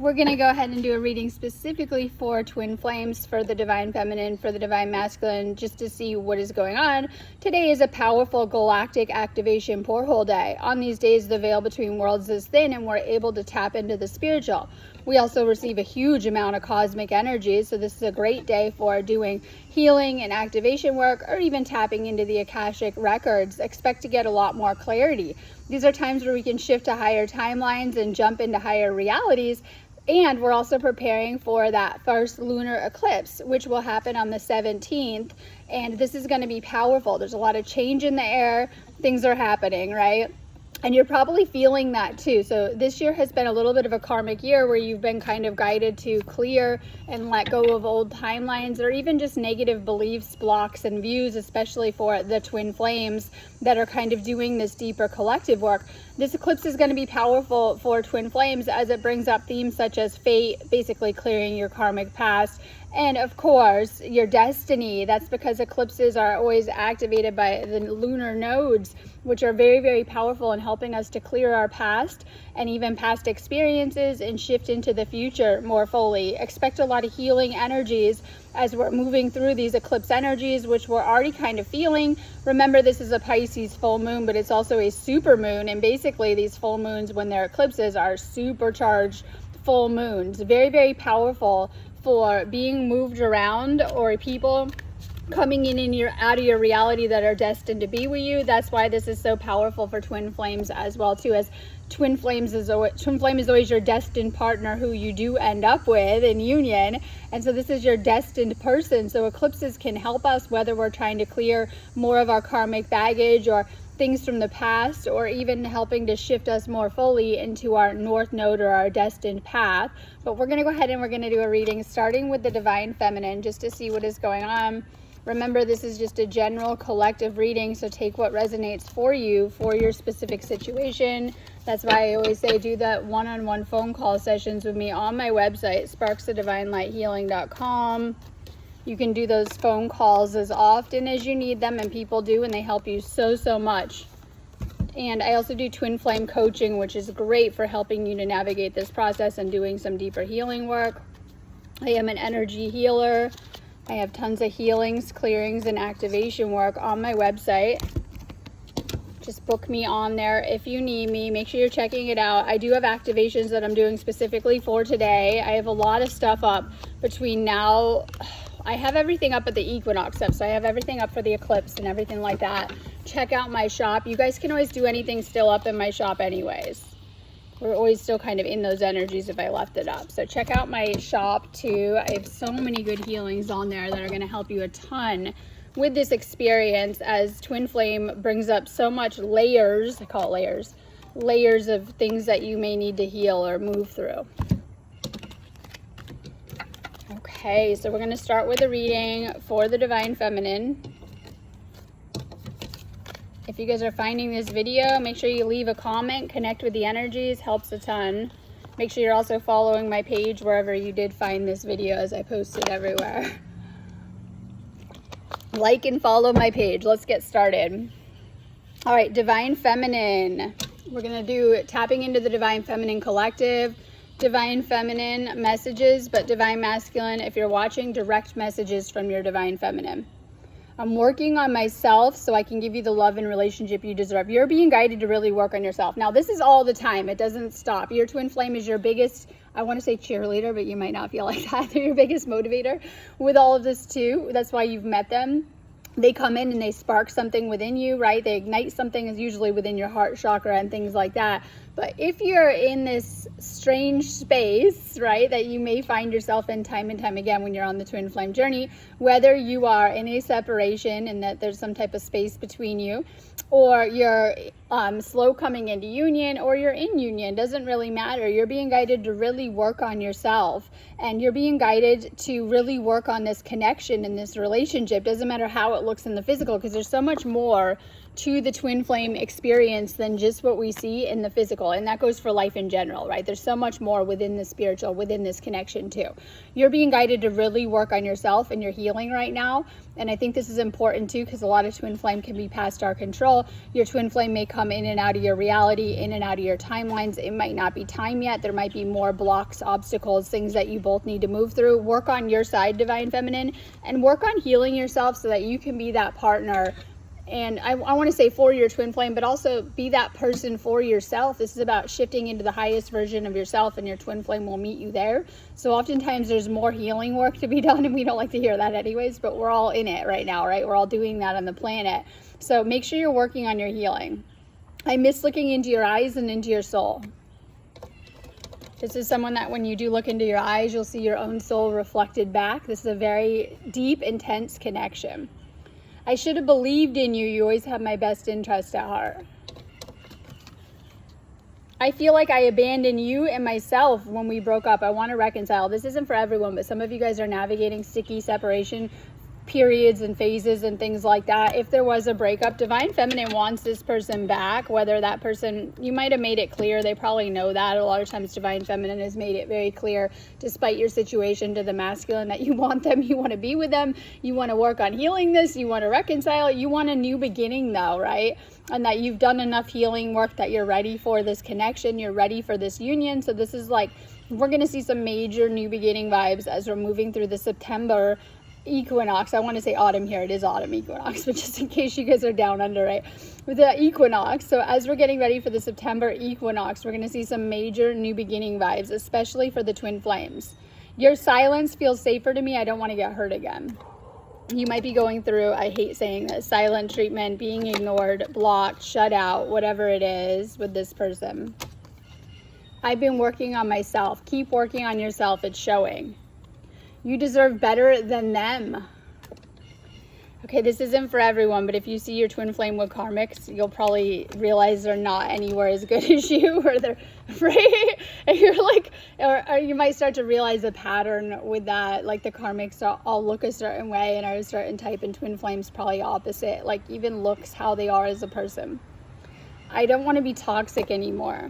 We're going to go ahead and do a reading specifically for twin flames, for the divine feminine, for the divine masculine, just to see what is going on. Today is a powerful galactic activation portal day. On these days, the veil between worlds is thin and we're able to tap into the spiritual. We also receive a huge amount of cosmic energy, so this is a great day for doing healing and activation work, or even tapping into the Akashic records. Expect to get a lot more clarity. These are times where we can shift to higher timelines and jump into higher realities. And we're also preparing for that first lunar eclipse, which will happen on the 17th. And this is going to be powerful. There's a lot of change in the air. Things are happening, right? And you're probably feeling that too. So this year has been a little bit of a karmic year where you've been kind of guided to clear and let go of old timelines, or even just negative beliefs, blocks, and views, especially for the twin flames that are kind of doing this deeper collective work. This eclipse is going to be powerful for twin flames as it brings up themes such as fate, basically clearing your karmic past, and of course your destiny. That's because eclipses are always activated by the lunar nodes, which are very, very powerful in helping us to clear our past and even past experiences and shift into the future more fully. Expect a lot of healing energies as we're moving through these eclipse energies, which we're already kind of feeling. Remember, this is a Pisces full moon, but it's also a super moon. And basically these full moons, when they're eclipses, are supercharged full moons. Very, very powerful for being moved around, or people coming in your out of your reality that are destined to be with you. That's why this is so powerful for twin flames as well too, as twin flame is always your destined partner who you do end up with in union. And so this is your destined person. So eclipses can help us, whether we're trying to clear more of our karmic baggage or things from the past, or even helping to shift us more fully into our north node or our destined path. But we're going to go ahead and we're going to do a reading starting with the divine feminine, just to see what is going on. Remember, this is just a general collective reading, so take what resonates for you for your specific situation. That's why I always say do that one-on-one phone call sessions with me on my website, sparksofdivinelighealing.com. You can do those phone calls as often as you need them, and people do, and they help you so much. And I also do twin flame coaching, which is great for helping you to navigate this process and doing some deeper healing work. I am an energy healer. I have tons of healings, clearings, and activation work on my website. Just book me on there if you need me. Make sure you're checking it out. I do have activations that I'm doing specifically for today. I have a lot of stuff up between now. I have everything up at the equinox stuff, so I have everything up for the eclipse and everything like that. Check out my shop. You guys can always do anything still up in my shop anyways. We're always still kind of in those energies if I left it up. So check out my shop too. I have so many good healings on there that are going to help you a ton with this experience, as twin flame brings up so much layers. I call it layers of things that you may need to heal or move through. Okay, so we're going to start with a reading for the divine feminine. If you guys are finding this video, make sure you leave a comment, connect with the energies, helps a ton. Make sure you're also following my page wherever you did find this video, as I post it everywhere. Like and follow my page. Let's get started. All right, divine feminine. We're going to do tapping into the divine feminine collective, divine feminine messages, but divine masculine, if you're watching, direct messages from your divine feminine. I'm working on myself so I can give you the love and relationship you deserve. You're being guided to really work on yourself. Now, this is all the time. It doesn't stop. Your twin flame is your biggest, I want to say cheerleader, but you might not feel like that. They're your biggest motivator with all of this too. That's why you've met them. They come in and they spark something within you, right? They ignite something, is usually within your heart chakra and things like that. But if you're in this strange space, right, that you may find yourself in time and time again when you're on the twin flame journey, whether you are in a separation and that there's some type of space between you, or you're slow coming into union, or you're in union, doesn't really matter. You're being guided to really work on yourself, and you're being guided to really work on this connection in this relationship. Doesn't matter how it looks in the physical, because there's so much more to the twin flame experience than just what we see in the physical. And that goes for life in general, right? There's so much more within the spiritual, within this connection too. You're being guided to really work on yourself and your healing right now. And I think this is important too, because a lot of twin flame can be past our control. Your twin flame may come in and out of your reality, in and out of your timelines. It might not be time yet. There might be more blocks, obstacles, things that you both need to move through. Work on your side, Divine Feminine, and work on healing yourself so that you can be that partner. And I want to say for your twin flame, but also be that person for yourself. This is about shifting into the highest version of yourself, and your twin flame will meet you there. So oftentimes there's more healing work to be done, and we don't like to hear that anyways, but we're all in it right now, right? We're all doing that on the planet. So make sure you're working on your healing. I miss looking into your eyes and into your soul. This is someone that when you do look into your eyes, you'll see your own soul reflected back. This is a very deep, intense connection. I should have believed in you. You always have my best interest at heart. I feel like I abandoned you and myself when we broke up. I want to reconcile. This isn't for everyone, but some of you guys are navigating sticky separation periods and phases and things like that. If there was a breakup, Divine Feminine wants this person back, whether that person, you might have made it clear, they probably know that. A lot of times Divine Feminine has made it very clear, despite your situation, to the masculine that you want them, you want to be with them, you want to work on healing this, you want to reconcile, you want a new beginning though, right? And that you've done enough healing work that you're ready for this connection, you're ready for this union. So this is like, we're going to see some major new beginning vibes as we're moving through the September equinox. I want to say autumn here. It is autumn equinox, but just in case you guys are down under, right? With the equinox. So as we're getting ready for the September equinox, we're going to see some major new beginning vibes, especially for the twin flames. Your silence feels safer to me. I don't want to get hurt again. You might be going through, I hate saying this, silent treatment, being ignored, blocked, shut out, whatever it is with this person. I've been working on myself. Keep working on yourself. It's showing. You deserve better than them. Okay, this isn't for everyone, but if you see your twin flame with karmics, you'll probably realize they're not anywhere as good as you, or they're right. And you're like, or you might start to realize a pattern with that, like the karmics all look a certain way and are a certain type, and twin flames probably opposite, like even looks how they are as a person. I don't want to be toxic anymore.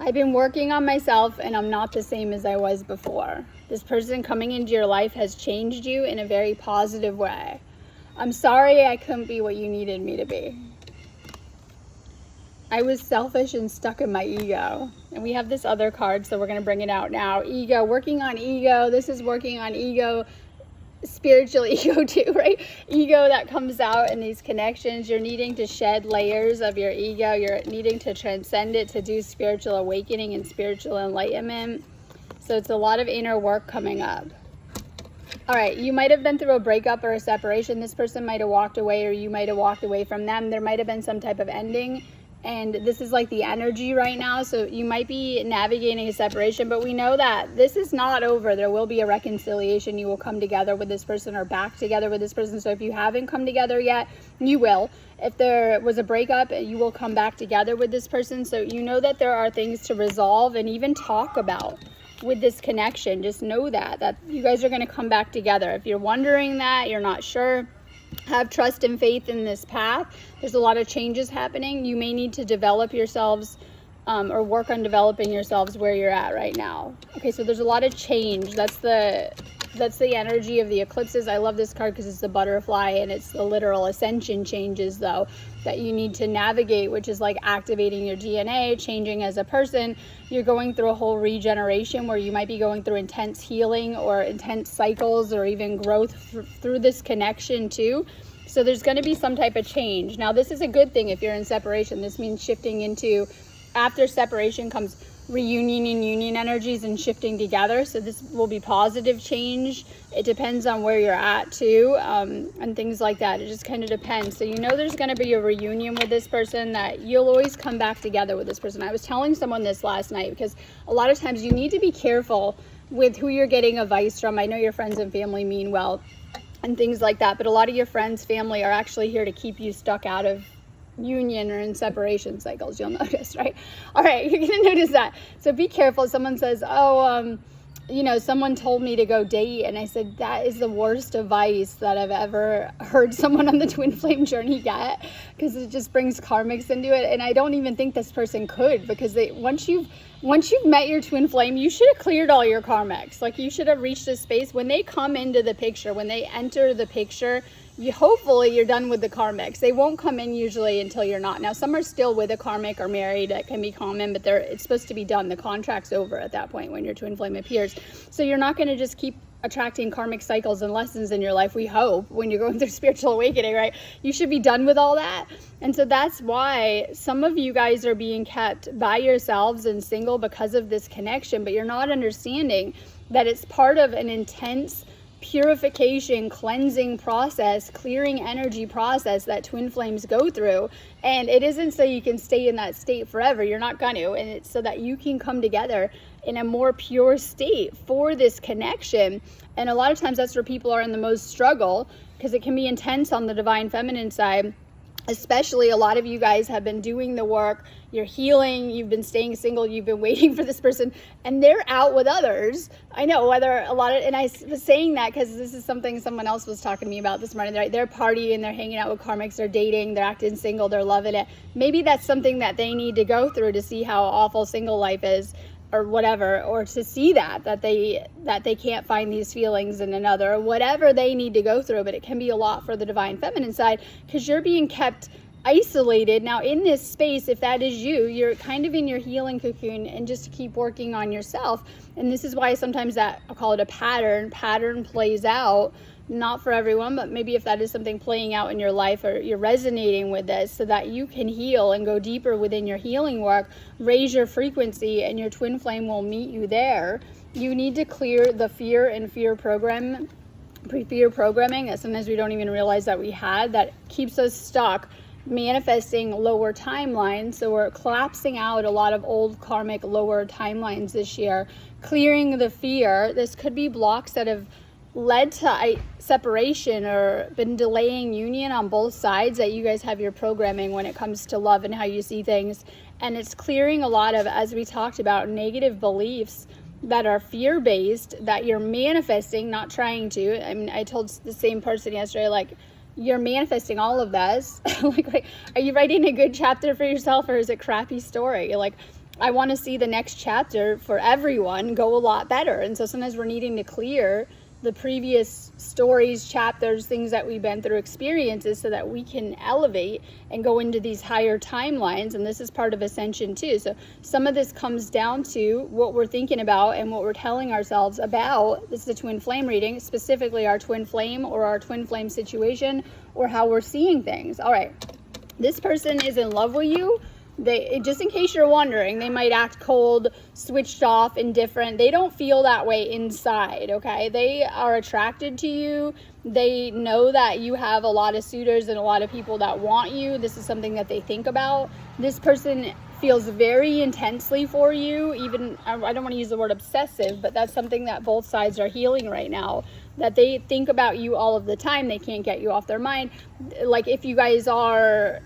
I've been working on myself and I'm not the same as I was before. This person coming into your life has changed you in a very positive way. I'm sorry I couldn't be what you needed me to be. I was selfish and stuck in my ego. And we have this other card, so we're going to bring it out now. Ego, working on ego. This is working on ego, spiritual ego too, right? Ego that comes out in these connections. You're needing to shed layers of your ego. You're needing to transcend it to do spiritual awakening and spiritual enlightenment. So it's a lot of inner work coming up. All right, you might have been through a breakup or a separation. This person might have walked away, or you might have walked away from them. There might have been some type of ending. And this is like the energy right now. So you might be navigating a separation, but we know that this is not over. There will be a reconciliation. You will come together with this person or back together with this person. So if you haven't come together yet, you will. If there was a breakup, you will come back together with this person. So you know that there are things to resolve and even talk about with this connection. Just know that you guys are going to come back together. If you're wondering that, you're not sure, have trust and faith in this path. There's a lot of changes happening. You may need to develop yourselves or work on developing yourselves where you're at right now. Okay, so there's a lot of change. That's the energy of the eclipses. I love this card because it's the butterfly, and it's the literal ascension changes though that you need to navigate, which is like activating your DNA, changing as a person. You're going through a whole regeneration where you might be going through intense healing or intense cycles or even growth through this connection too. So there's going to be some type of change. Now this is a good thing if you're in separation. This means shifting into, after separation comes reunion and union energies and shifting together. So this will be positive change. It depends on where you're at too, and things like that. It just kind of depends. So you know there's going to be a reunion with this person, that you'll always come back together with this person. I was telling someone this last night because a lot of times you need to be careful with who you're getting advice from. I know your friends and family mean well and things like that, but a lot of your friends, family are actually here to keep you stuck out of union or in separation cycles. You'll notice, right? All right, you're gonna notice that. So be careful. Someone says, oh, you know, someone told me to go date, and I said, that is the worst advice that I've ever heard someone on the twin flame journey get, because it just brings karmics into it. And I don't even think this person could, because once you've met your twin flame, you should have cleared all your karmics. Like, you should have reached a space when they come into the picture, when they enter the picture, hopefully you're done with the karmics. They won't come in usually until you're not. Now, some are still with a karmic or married. That can be common, but it's supposed to be done. The contract's over at that point when your twin flame appears. So you're not going to just keep attracting karmic cycles and lessons in your life, we hope, when you're going through spiritual awakening, right? You should be done with all that. And so that's why some of you guys are being kept by yourselves and single because of this connection, but you're not understanding that it's part of an intense purification, cleansing process, clearing energy process that twin flames go through. And it isn't so you can stay in that state forever. You're not going to. And it's so that you can come together in a more pure state for this connection. And a lot of times that's where people are in the most struggle, because it can be intense on the divine feminine side. Especially, a lot of you guys have been doing the work, you're healing, you've been staying single, you've been waiting for this person, and they're out with others. I know, and I was saying that because this is something someone else was talking to me about this morning. They're partying, they're hanging out with karmics, they're dating, they're acting single, they're loving it. Maybe that's something that they need to go through to see how awful single life is, or whatever, or to see that they can't find these feelings in another, or whatever they need to go through. But it can be a lot for the divine feminine side, because you're being kept isolated. Now in this space, if that is you're kind of in your healing cocoon, and just keep working on yourself. And this is why sometimes that, I'll call it a pattern plays out. Not for everyone, but maybe if that is something playing out in your life, or you're resonating with this, so that you can heal and go deeper within your healing work, raise your frequency, and your twin flame will meet you there. You need to clear the fear programming that sometimes we don't even realize that we had, that keeps us stuck manifesting lower timelines. So we're collapsing out a lot of old karmic lower timelines this year, clearing the fear. This could be blocks that have led to separation or been delaying union on both sides, that you guys have your programming when it comes to love and how you see things. And it's clearing a lot of, as we talked about, negative beliefs that are fear-based, that you're manifesting, not trying to. I mean, I told the same person yesterday, like, you're manifesting all of this. like, are you writing a good chapter for yourself, or is it a crappy story? You're like, I want to see the next chapter for everyone go a lot better. And so sometimes we're needing to clear the previous stories, chapters, things that we've been through, experiences, so that we can elevate and go into these higher timelines. And this is part of ascension too. So some of this comes down to what we're thinking about and what we're telling ourselves about. This is a twin flame reading, specifically our twin flame or our twin flame situation, or how we're seeing things. All right, this person is in love with you. Just in case you're wondering, they might act cold, switched off, indifferent. They don't feel that way inside, okay? They are attracted to you. They know that you have a lot of suitors and a lot of people that want you. This is something that they think about. This person feels very intensely for you. Even, I don't want to use the word obsessive, but that's something that both sides are healing right now. That they think about you all of the time. They can't get you off their mind. Like, if you guys are,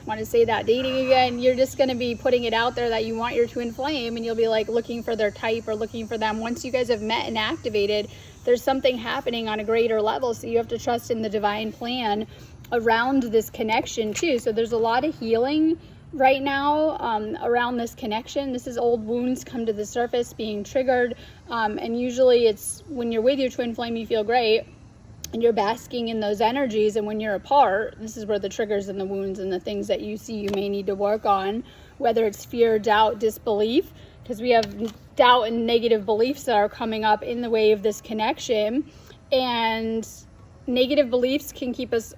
want to say that, dating again, you're just going to be putting it out there that you want your twin flame, and you'll be like looking for their type or looking for them. Once you guys have met and activated, there's something happening on a greater level. So you have to trust in the divine plan around this connection too. So there's a lot of healing right now around this connection. This is old wounds come to the surface, being triggered, and usually it's when you're with your twin flame, you feel great and you're basking in those energies, and when you're apart, this is where the triggers and the wounds and the things that you see you may need to work on, whether it's fear, doubt, disbelief, because we have doubt and negative beliefs that are coming up in the way of this connection. And negative beliefs can keep us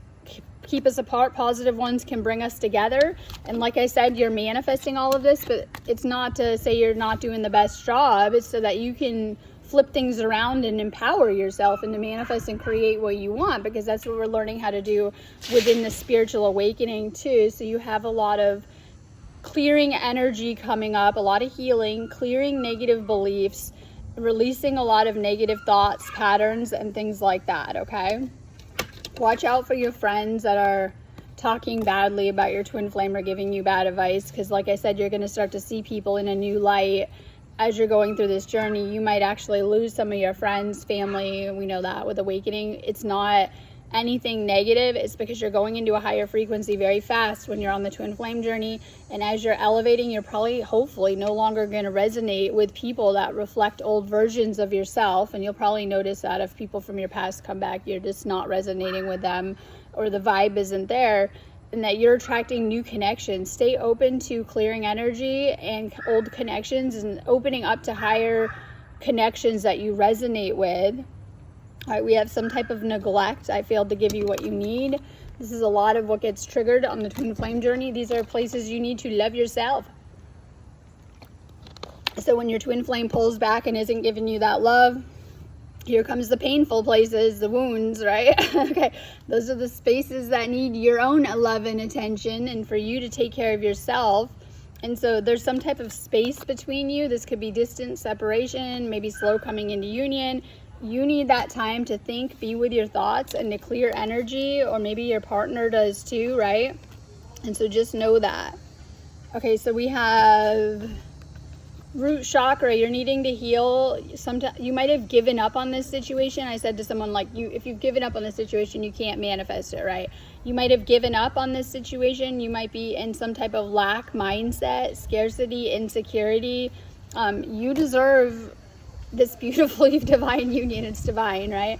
apart. Positive ones can bring us together. And like I said, you're manifesting all of this, but it's not to say you're not doing the best job. It's so that you can flip things around and empower yourself and to manifest and create what you want, because that's what we're learning how to do within the spiritual awakening too. So you have a lot of clearing energy coming up, a lot of healing, clearing negative beliefs, releasing a lot of negative thoughts, patterns, and things like that, okay? Watch out for your friends that are talking badly about your twin flame or giving you bad advice, because like I said, you're going to start to see people in a new light as you're going through this journey, you might actually lose some of your friends, family. We know that with awakening. It's not anything negative. It's because you're going into a higher frequency very fast when you're on the twin flame journey. And as you're elevating, you're probably, hopefully, no longer going to resonate with people that reflect old versions of yourself. And you'll probably notice that if people from your past come back, you're just not resonating with them, or the vibe isn't there, and that you're attracting new connections. Stay open to clearing energy and old connections and opening up to higher connections that you resonate with. All right, we have some type of neglect. I failed to give you what you need. This is a lot of what gets triggered on the twin flame journey. These are places you need to love yourself. So when your twin flame pulls back and isn't giving you that love, here comes the painful places, the wounds, right? Okay, those are the spaces that need your own love and attention, and for you to take care of yourself. And so there's some type of space between you. This could be distant separation, maybe slow coming into union. You need that time to think, be with your thoughts, and to clear energy, or maybe your partner does too, right? And so just know that. Okay, so we have root chakra. You're needing to heal. Sometimes you might have given up on this situation. I said to someone, like, if you've given up on this situation, you can't manifest it, right? You might have given up on this situation. You might be in some type of lack mindset, scarcity, insecurity. You deserve this beautiful divine union. It's divine, right?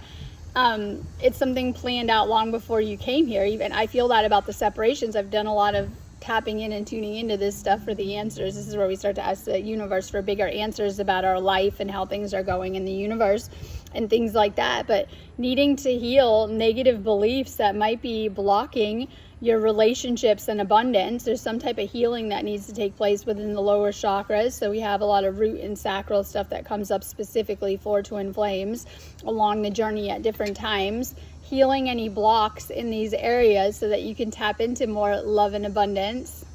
It's something planned out long before you came here. Even I feel that about the separations. I've done a lot of tapping in and tuning into this stuff for the answers. This is where we start to ask the universe for bigger answers about our life and how things are going in the universe and things like that. But needing to heal negative beliefs that might be blocking your relationships and abundance. There's some type of healing that needs to take place within the lower chakras. So we have a lot of root and sacral stuff that comes up specifically for twin flames along the journey at different times. Healing any blocks in these areas so that you can tap into more love and abundance.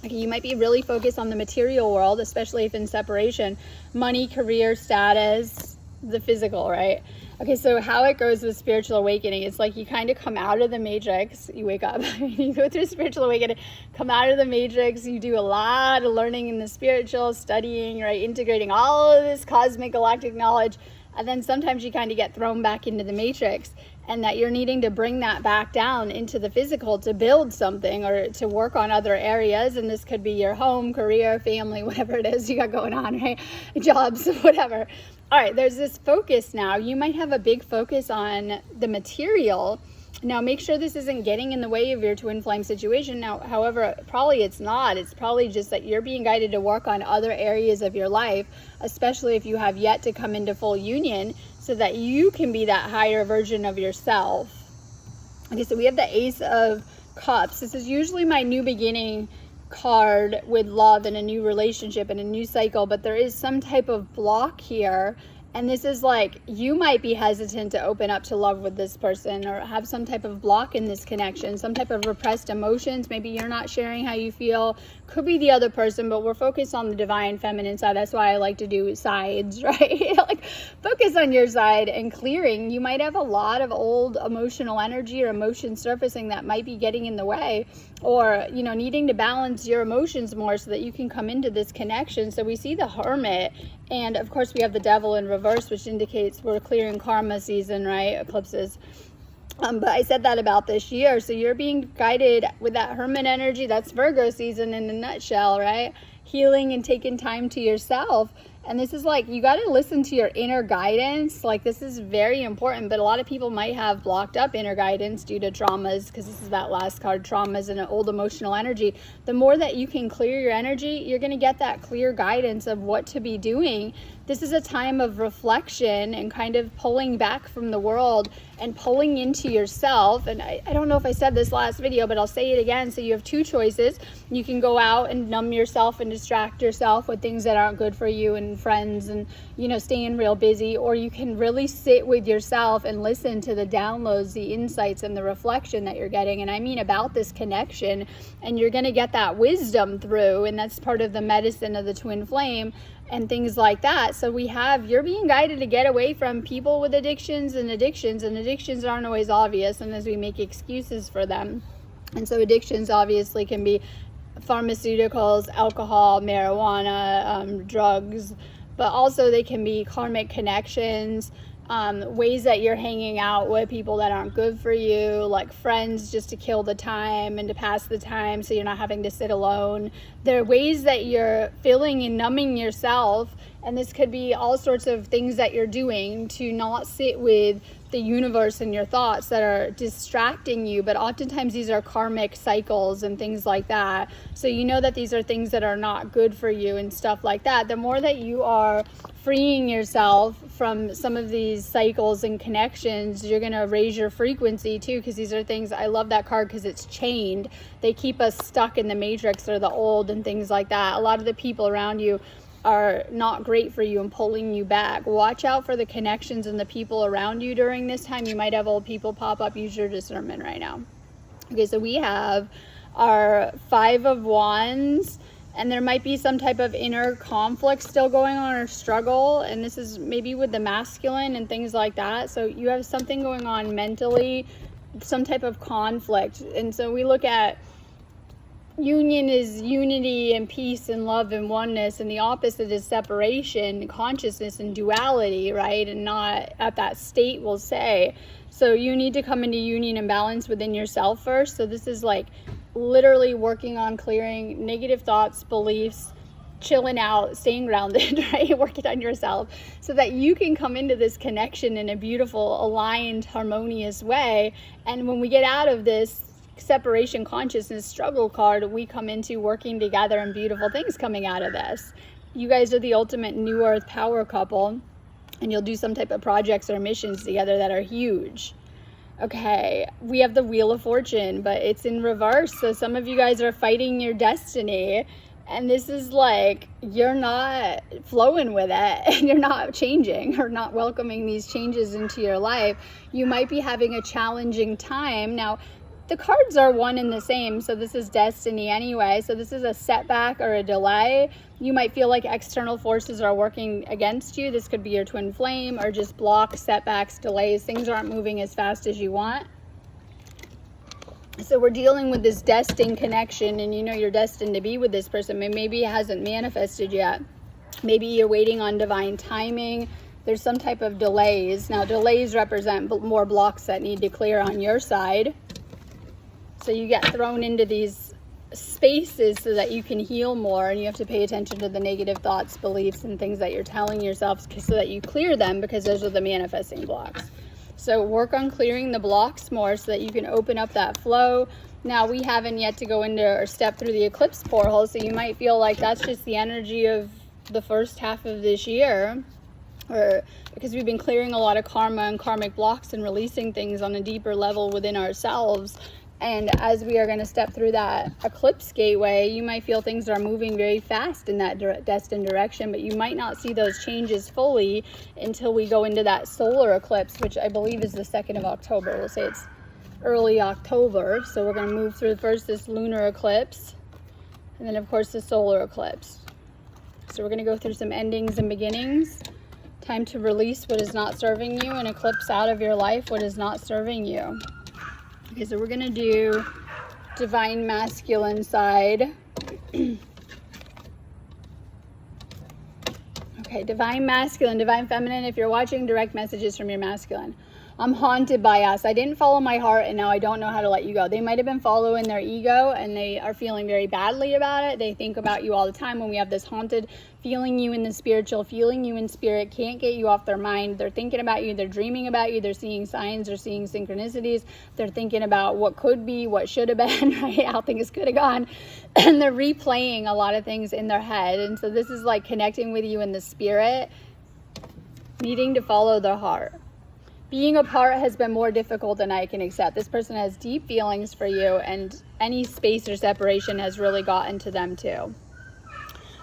Okay, you might be really focused on the material world, especially if in separation, money, career, status, the physical, right? Okay, so how it goes with spiritual awakening, it's like you kind of come out of the matrix, you wake up, you go through spiritual awakening, come out of the matrix, you do a lot of learning in the spiritual, studying, right, integrating all of this cosmic galactic knowledge, and then sometimes you kind of get thrown back into the matrix, and that you're needing to bring that back down into the physical to build something or to work on other areas. And this could be your home, career, family, whatever it is you got going on, right? Jobs, whatever. All right, there's this focus now. You might have a big focus on the material. Now, make sure this isn't getting in the way of your twin flame situation. Now, however, probably it's not. It's probably just that you're being guided to work on other areas of your life, especially if you have yet to come into full union, so that you can be that higher version of yourself. Okay, so we have the Ace of Cups. This is usually my new beginning card with love and a new relationship and a new cycle, but there is some type of block here. And this is like, you might be hesitant to open up to love with this person, or have some type of block in this connection, some type of repressed emotions. Maybe you're not sharing how you feel. Could be the other person, but we're focused on the divine feminine side. That's why I like to do sides, right? Like, focus on your side and clearing. You might have a lot of old emotional energy or emotion surfacing that might be getting in the way, or, you know, needing to balance your emotions more so that you can come into this connection. So we see the Hermit, and of course we have the Devil in reverse, which indicates we're clearing karma season, right? Eclipses. But I said that about this year. So you're being guided with that Hermit energy. That's Virgo season in a nutshell, right? Healing and taking time to yourself. And this is like, you got to listen to your inner guidance. Like, this is very important, but a lot of people might have blocked up inner guidance due to traumas, because this is that last card, traumas and an old emotional energy. The more that you can clear your energy, you're going to get that clear guidance of what to be doing. This is a time of reflection and kind of pulling back from the world and pulling into yourself. And I don't know if I said this last video, but I'll say it again. So you have two choices. You can go out and numb yourself and distract yourself with things that aren't good for you and friends and, you know, staying real busy, or you can really sit with yourself and listen to the downloads, the insights, and the reflection that you're getting. And I mean about this connection, and you're going to get that wisdom through, and that's part of the medicine of the twin flame and things like that. So you're being guided to get away from people with addictions, and addictions aren't always obvious, and as we make excuses for them. And so addictions obviously can be pharmaceuticals, alcohol, marijuana, drugs, but also they can be karmic connections, ways that you're hanging out with people that aren't good for you, like friends just to kill the time and to pass the time so you're not having to sit alone. There are ways that you're filling and numbing yourself, and this could be all sorts of things that you're doing to not sit with the universe and your thoughts that are distracting you. But oftentimes these are karmic cycles and things like that, so you know that these are things that are not good for you and stuff like that. The more that you are freeing yourself from some of these cycles and connections, you're going to raise your frequency too, because these are things, I love that card because it's chained. They keep us stuck in the matrix or the old and things like that. A lot of the people around you are not great for you and pulling you back. Watch out for the connections and the people around you during this time. You might have old people pop up. Use your discernment right now. Okay, so we have our 5 of Wands, and there might be some type of inner conflict still going on or struggle, and this is maybe with the masculine and things like that. So you have something going on mentally, some type of conflict. And so we look at union is unity and peace and love and oneness, and the opposite is separation, consciousness and duality, right? And not at that state, we'll say. So you need to come into union and balance within yourself first. So this is like literally working on clearing negative thoughts, beliefs, chilling out, staying grounded, right? Working on yourself so that you can come into this connection in a beautiful, aligned, harmonious way. And when we get out of this separation consciousness struggle card, we come into working together and beautiful things coming out of this. You guys are the ultimate new earth power couple, and you'll do some type of projects or missions together that are huge. Okay, we have the Wheel of Fortune, but it's in reverse. So some of you guys are fighting your destiny, and this is like you're not flowing with it and you're not changing or not welcoming these changes into your life. You might be having a challenging time. Now, the cards are one and the same, so this is destiny anyway. So this is a setback or a delay. You might feel like external forces are working against you. This could be your twin flame or just blocks, setbacks, delays. Things aren't moving as fast as you want. So we're dealing with this destined connection, and you know you're destined to be with this person. Maybe it hasn't manifested yet. Maybe you're waiting on divine timing. There's some type of delays. Now, delays represent more blocks that need to clear on your side. So you get thrown into these spaces so that you can heal more, and you have to pay attention to the negative thoughts, beliefs, and things that you're telling yourself so that you clear them, because those are the manifesting blocks. So work on clearing the blocks more so that you can open up that flow. Now, we haven't yet to go into or step through the eclipse portal, so you might feel like that's just the energy of the first half of this year, or because we've been clearing a lot of karma and karmic blocks and releasing things on a deeper level within ourselves. And as we are going to step through that eclipse gateway, you might feel things are moving very fast in that destined direction, but you might not see those changes fully until we go into that solar eclipse, which I believe is the 2nd of October. We'll say it's early October. So we're going to move through first this lunar eclipse, and then of course the solar eclipse. So we're going to go through some endings and beginnings. Time to release what is not serving you and eclipse out of your life what is not serving you. Okay, so we're going to do divine masculine side. Okay, divine masculine, divine feminine. If you're watching, direct messages from your masculine. I'm haunted by us. I didn't follow my heart, and now I don't know how to let you go. They might have been following their ego, and they are feeling very badly about it. They think about you all the time. When we have this haunted, feeling you in the spiritual, feeling you in spirit, can't get you off their mind. They're thinking about you. They're dreaming about you. They're seeing signs. They're seeing synchronicities. They're thinking about what could be, what should have been, right? How things could have gone. And they're replaying a lot of things in their head. And so this is like connecting with you in the spirit, needing to follow their heart. Being apart has been more difficult than I can accept. This person has deep feelings for you, and any space or separation has really gotten to them too.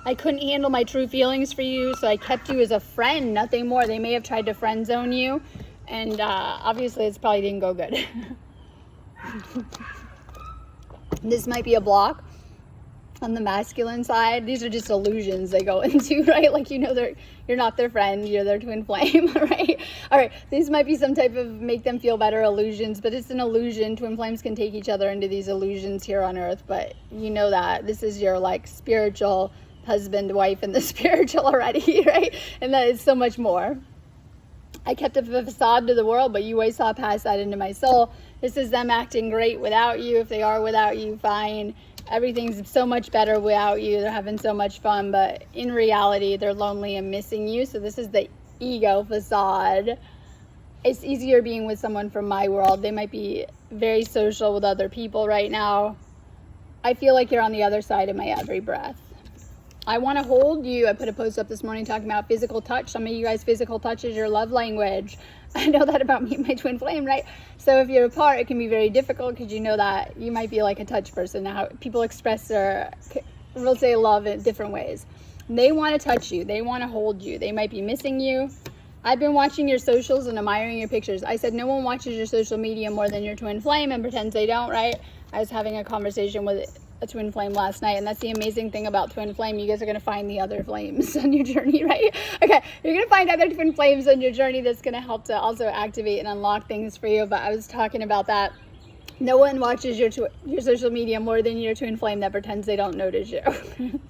I couldn't handle my true feelings for you, so I kept you as a friend, nothing more. They may have tried to friend zone you, and obviously it's probably didn't go good. This might be a block. On the masculine side, these are just illusions they go into, right? Like, you're not their friend, you're their twin flame, right? All right, these might be some type of make them feel better illusions, but it's an illusion. Twin flames can take each other into these illusions here on earth, but you know that this is your like spiritual husband, wife, and the spiritual already, right? And that is so much more. I kept up a facade to the world, but you always saw past that into my soul. This is them acting great without you. If they are without you, fine. Everything's so much better without you. They're having so much fun, but in reality, they're lonely and missing you. So this is the ego facade. It's easier being with someone from my world. They might be very social with other people right now. I feel like you're on the other side of my every breath. I want to hold you. I put a post up this morning talking about physical touch. Some of you guys, physical touch is your love language. I know that about me and my twin flame, right? So if you're apart, it can be very difficult because you know that you might be like a touch person. Now, people express their, we'll say, love in different ways. They want to touch you. They want to hold you. They might be missing you. I've been watching your socials and admiring your pictures. I said no one watches your social media more than your twin flame and pretends they don't, right? I was having a conversation with a twin flame last night, and that's the amazing thing about twin flame. You guys are going to find the other flames on your journey, right? Okay, you're going to find other twin flames on your journey that's going to help to also activate and unlock things for you. But I was talking about that. No one watches your social media more than your twin flame that pretends they don't notice you.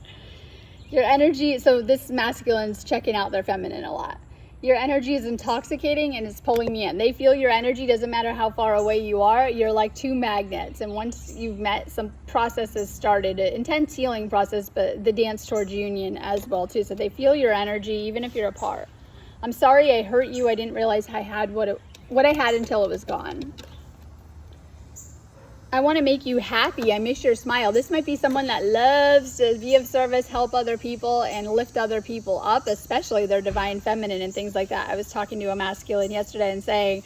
Your energy, so this masculine's checking out their feminine a lot. Your energy is intoxicating and it's pulling me in. They feel your energy, doesn't matter how far away you are. You're like two magnets. And once you've met, some processes started, an intense healing process, but the dance towards union as well too. So they feel your energy even if you're apart. I'm sorry I hurt you. I didn't realize I had what I had until it was gone. I want to make you happy. I miss your smile. This might be someone that loves to be of service, help other people, and lift other people up, especially their divine feminine and things like that. I was talking to a masculine yesterday and saying,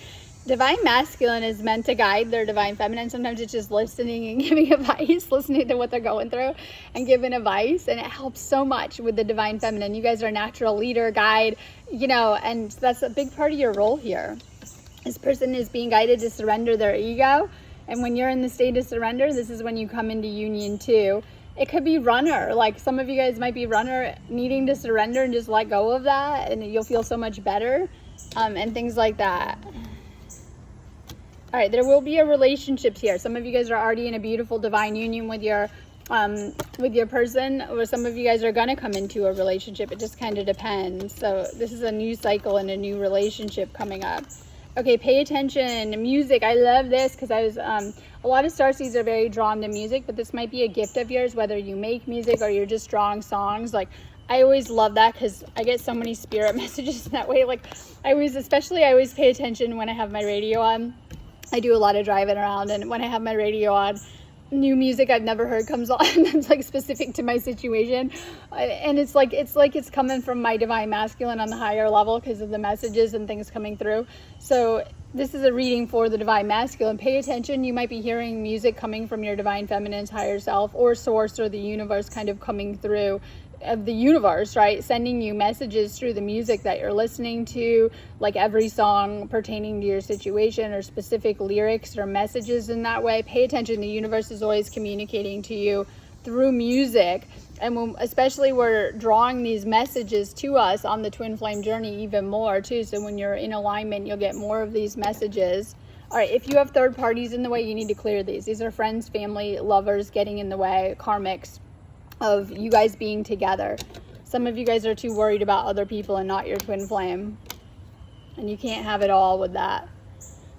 divine masculine is meant to guide their divine feminine. Sometimes it's just listening and giving advice, listening to what they're going through and giving advice. And it helps so much with the divine feminine. You guys are a natural leader, guide, and that's a big part of your role here. This person is being guided to surrender their ego. And when you're in the state of surrender, this is when you come into union too. It could be runner. Like some of you guys might be runner needing to surrender and just let go of that. And you'll feel so much better and things like that. All right, there will be a relationship here. Some of you guys are already in a beautiful divine union with your person, or some of you guys are going to come into a relationship. It just kind of depends. So this is a new cycle and a new relationship coming up. Okay, pay attention. Music. I love this because I was, a lot of starseeds are very drawn to music, but this might be a gift of yours, whether you make music or you're just drawing songs. Like, I always love that because I get so many spirit messages that way. Like, I always pay attention when I have my radio on. I do a lot of driving around, and when I have my radio on, new music I've never heard comes on that's like specific to my situation, and it's like it's coming from my divine masculine on the higher level because of the messages and things coming through. So this is a reading for the divine masculine. Pay attention. You might be hearing music coming from your divine feminine's higher self or source or the universe kind of coming through of the universe, right? Sending you messages through the music that you're listening to, like every song pertaining to your situation or specific lyrics or messages in that way. Pay attention. The universe is always communicating to you through music. And especially we're drawing these messages to us on the twin flame journey even more too. So when you're in alignment, you'll get more of these messages. All right, if you have third parties in the way, you need to clear these. These are friends, family, lovers getting in the way, karmics of you guys being together. Some of you guys are too worried about other people and not your twin flame. And you can't have it all with that.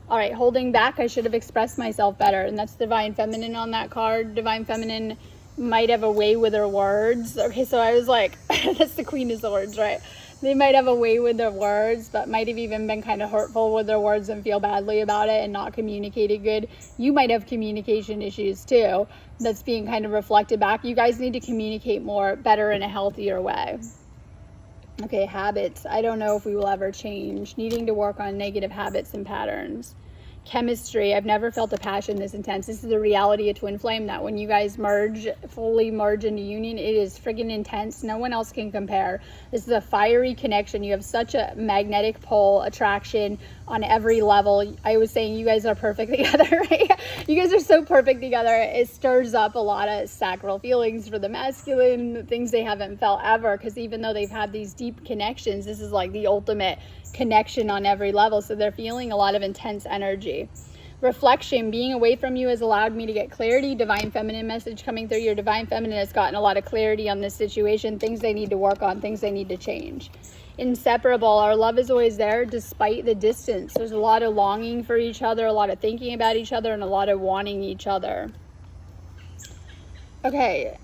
All right, holding back. I should have expressed myself better. And that's divine feminine on that card. Divine feminine might have a way with her words. Okay, so I was like, that's the Queen of Swords, right? They might have a way with their words, but might have even been kind of hurtful with their words and feel badly about it and not communicated good. You might have communication issues too. That's being kind of reflected back. You guys need to communicate more, better in a healthier way. Okay, habits. I don't know if we will ever change. Needing to work on negative habits and patterns. chemistry. I've never felt a passion this intense. This is the reality of twin flame, that when you guys merge, fully merge into union, it is friggin' intense. No one else can compare. This is a fiery connection. You have such a magnetic pole attraction on every level. I was saying you guys are perfect together, right? You guys are so perfect together. It stirs up a lot of sacral feelings for the masculine, things they haven't felt ever, because even though they've had these deep connections, this is like the ultimate connection on every level. So they're feeling a lot of intense energy. Reflection, being away from you has allowed me to get clarity. Divine feminine message coming through. Your divine feminine has gotten a lot of clarity on this situation, things they need to work on, things they need to change. Inseparable, our love is always there despite the distance. There's a lot of longing for each other, a lot of thinking about each other, and a lot of wanting each other. Okay,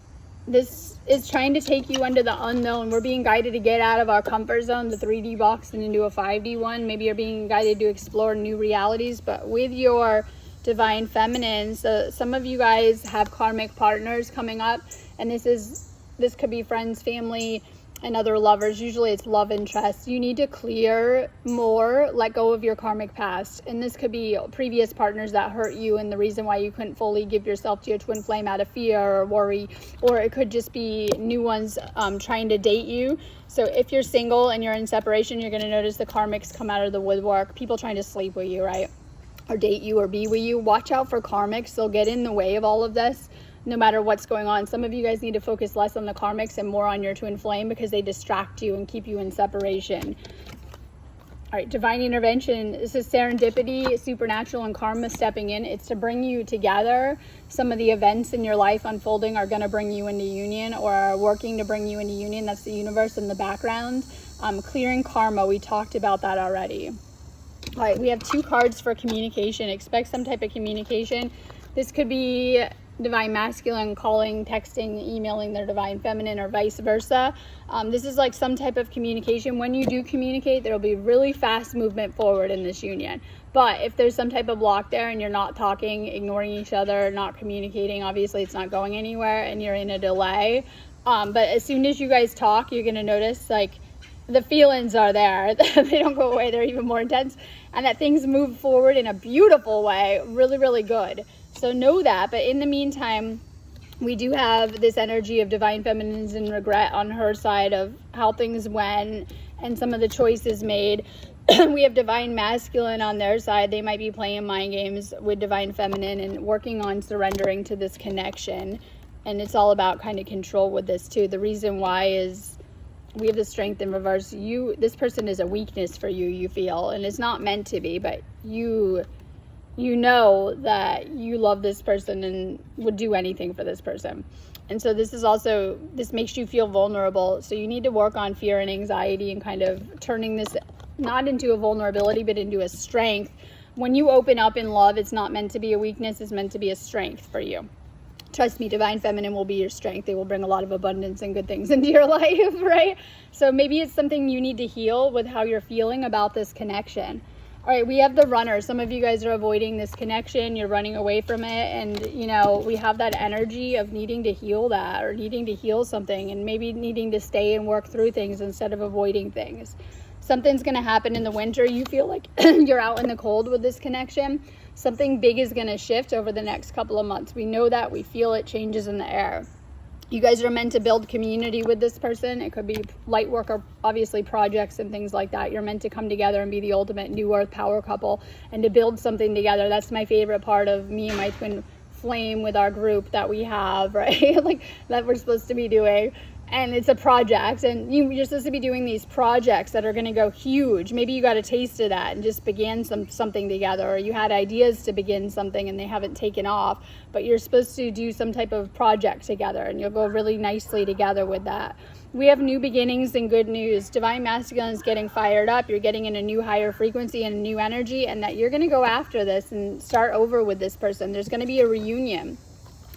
this is trying to take you into the unknown. We're being guided to get out of our comfort zone, the 3D box, and into a 5D one. Maybe you're being guided to explore new realities, but with your divine feminine, so some of you guys have karmic partners coming up, and this could be friends, family, and other lovers. Usually it's love interest. You need to clear more, let go of your karmic past. And this could be previous partners that hurt you and the reason why you couldn't fully give yourself to your twin flame out of fear or worry. Or it could just be new ones trying to date you. So if you're single and you're in separation, you're going to notice the karmics come out of the woodwork. People trying to sleep with you, right? Or date you or be with you. Watch out for karmics. They'll get in the way of all of this, no matter what's going on. Some of you guys need to focus less on the karmics and more on your twin flame, because they distract you and keep you in separation. All right, divine intervention. This is serendipity, supernatural, and karma stepping in. It's to bring you together. Some of the events in your life unfolding are going to bring you into union, or are working to bring you into union. That's the universe in the background. Clearing karma, we talked about that already. All right, we have 2 cards for communication. Expect some type of communication. This could be divine masculine calling, texting, emailing their divine feminine, or vice versa. This is like some type of communication. When you do communicate, there will be really fast movement forward in this union. But if there's some type of block there and you're not talking, ignoring each other, not communicating, obviously it's not going anywhere and you're in a delay. But as soon as you guys talk, you're going to notice like the feelings are there. They don't go away. They're even more intense, and that things move forward in a beautiful way. Really, really good. So know that. But in the meantime, we do have this energy of divine feminines and regret on her side of how things went and some of the choices made. We have divine masculine on their side. They might be playing mind games with divine feminine and working on surrendering to this connection. And it's all about kind of control with this too. The reason why is we have the strength in reverse. This person is a weakness for you, you feel, and it's not meant to be, but you know that you love this person and would do anything for this person. And so this makes you feel vulnerable. So you need to work on fear and anxiety and kind of turning this not into a vulnerability, but into a strength. When you open up in love, it's not meant to be a weakness, it's meant to be a strength for you. Trust me, divine feminine will be your strength. They will bring a lot of abundance and good things into your life, right? So maybe it's something you need to heal with how you're feeling about this connection. All right, we have the runner. Some of you guys are avoiding this connection. You're running away from it. And, we have that energy of needing to heal that, or needing to heal something, and maybe needing to stay and work through things instead of avoiding things. Something's going to happen in the winter. You feel like you're out in the cold with this connection. Something big is going to shift over the next couple of months. We know that. We feel it, changes in the air. You guys are meant to build community with this person. It could be light work or obviously projects and things like that. You're meant to come together and be the ultimate new earth power couple and to build something together. That's my favorite part of me and my twin flame with our group that we have, right? Like that we're supposed to be doing. And it's a project, and you're supposed to be doing these projects that are going to go huge. Maybe you got a taste of that and just began something together, or you had ideas to begin something and they haven't taken off, but you're supposed to do some type of project together and you'll go really nicely together with that. We have new beginnings and good news. Divine masculine is getting fired up. You're getting in a new higher frequency and a new energy, and that you're going to go after this and start over with this person. There's going to be a reunion,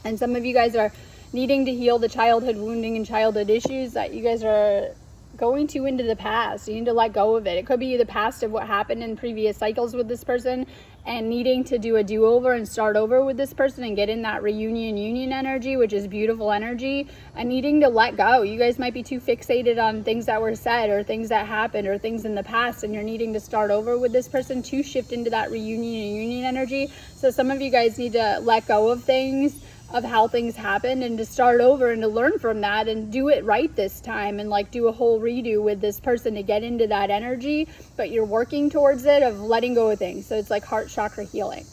and some of you guys are needing to heal the childhood wounding and childhood issues that you guys are going too into the past. You need to let go of it. It could be the past of what happened in previous cycles with this person and needing to do a do-over and start over with this person and get in that reunion union energy, which is beautiful energy, and needing to let go. You guys might be too fixated on things that were said or things that happened or things in the past, and you're needing to start over with this person to shift into that reunion and union energy. So some of you guys need to let go of things, of how things happened, and to start over and to learn from that and do it right this time, and like do a whole redo with this person to get into that energy, but you're working towards it of letting go of things. So it's like heart chakra healing.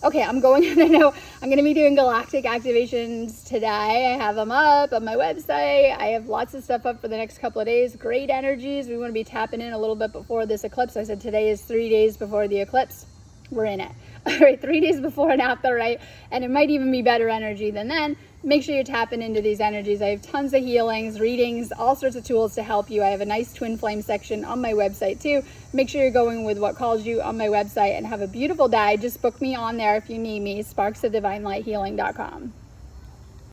Okay, I'm going to be doing galactic activations today. I have them up on my website. I have lots of stuff up for the next couple of days. Great energies. We want to be tapping in a little bit before this eclipse. I said today is 3 days before the eclipse. We're in it. All right, 3 days before and after, right? And it might even be better energy than then. Make sure you're tapping into these energies. I have tons of healings, readings, all sorts of tools to help you. I have a nice twin flame section on my website too. Make sure you're going with what calls you on my website, and have a beautiful day. Just book me on there if you need me, sparksofdivinelighthealing.com.